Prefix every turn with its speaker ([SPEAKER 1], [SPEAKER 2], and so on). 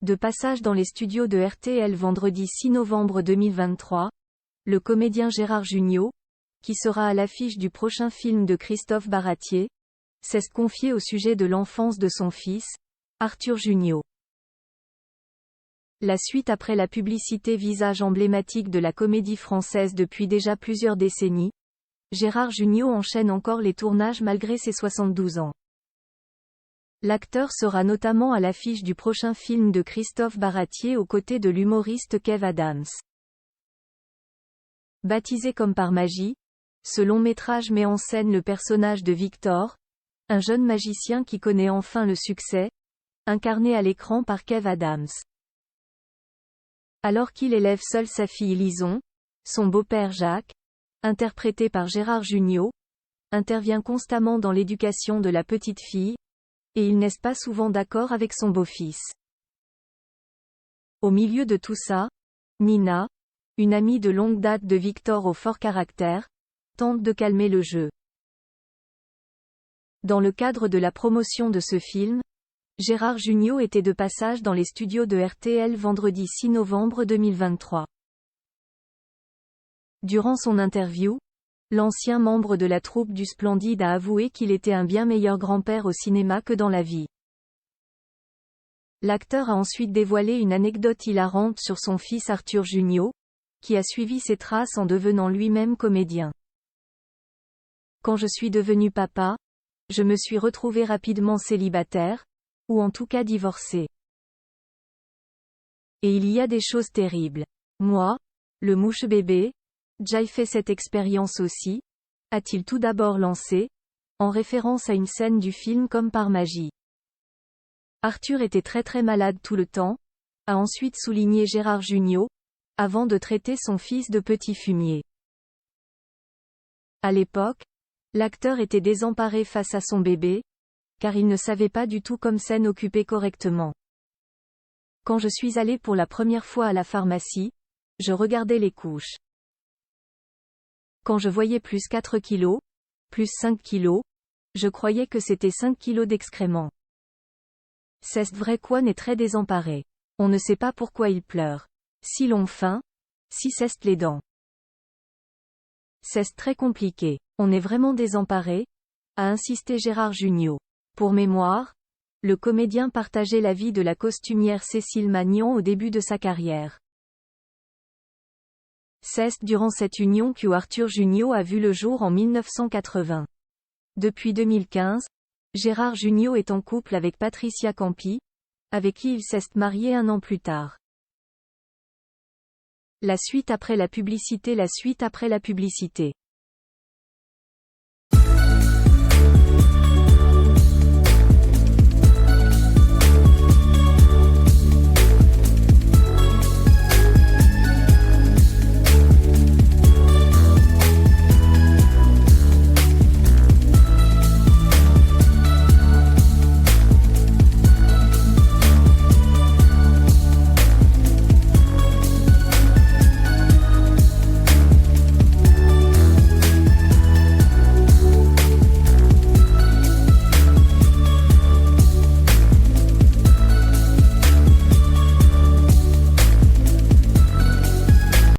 [SPEAKER 1] De passage dans les studios de RTL vendredi 6 novembre 2023, le comédien Gérard Jugnot, qui sera à l'affiche du prochain film de Christophe Baratier, s'est confié au sujet de l'enfance de son fils, Arthur Jugnot. La suite après la publicité visage emblématique de la comédie française depuis déjà plusieurs décennies, Gérard Jugnot enchaîne encore les tournages malgré ses 72 ans. L'acteur sera notamment à l'affiche du prochain film de Christophe Baratier aux côtés de l'humoriste Kev Adams. Baptisé comme par magie, ce long métrage met en scène le personnage de Victor, un jeune magicien qui connaît enfin le succès, incarné à l'écran par Kev Adams. Alors qu'il élève seul sa fille Lison, son beau-père Jacques, interprété par Gérard Jugnot, intervient constamment dans l'éducation de la petite fille, et il n'est pas souvent d'accord avec son beau-fils. Au milieu de tout ça, Nina, une amie de longue date de Victor au fort caractère, tente de calmer le jeu. Dans le cadre de la promotion de ce film, Gérard Jugnot était de passage dans les studios de RTL vendredi 6 novembre 2023. Durant son interview, l'ancien membre de la troupe du Splendide a avoué qu'il était un bien meilleur grand-père au cinéma que dans la vie. L'acteur a ensuite dévoilé une anecdote hilarante sur son fils Arthur Jugnot, qui a suivi ses traces en devenant lui-même comédien. Quand je suis devenu papa, je me suis retrouvé rapidement célibataire, ou en tout cas divorcé. Et il y a des choses terribles. Moi, le mouche-bébé, j'ai fait cette expérience aussi, a-t-il tout d'abord lancé, en référence à une scène du film Comme par magie. Arthur était très malade tout le temps, a ensuite souligné Gérard Jugnot, avant de traiter son fils de petit fumier. À l'époque, l'acteur était désemparé face à son bébé, car il ne savait pas du tout comme s'en occuper correctement. Quand je suis allé pour la première fois à la pharmacie, je regardais les couches. Quand je voyais plus 4 kilos, plus 5 kilos, je croyais que c'était 5 kilos d'excréments. C'est vrai qu'on est très désemparé. On ne sait pas pourquoi il pleure. Si l'on faim, si c'est les dents. C'est très compliqué. On est vraiment désemparé, a insisté Gérard Jugnot. Pour mémoire, le comédien partageait la vie de la costumière Cécile Magnan au début de sa carrière. C'est durant cette union que Arthur Jugnot a vu le jour en 1980. Depuis 2015, Gérard Jugnot est en couple avec Patricia Campi, avec qui il s'est marié un an plus tard. La suite après la publicité.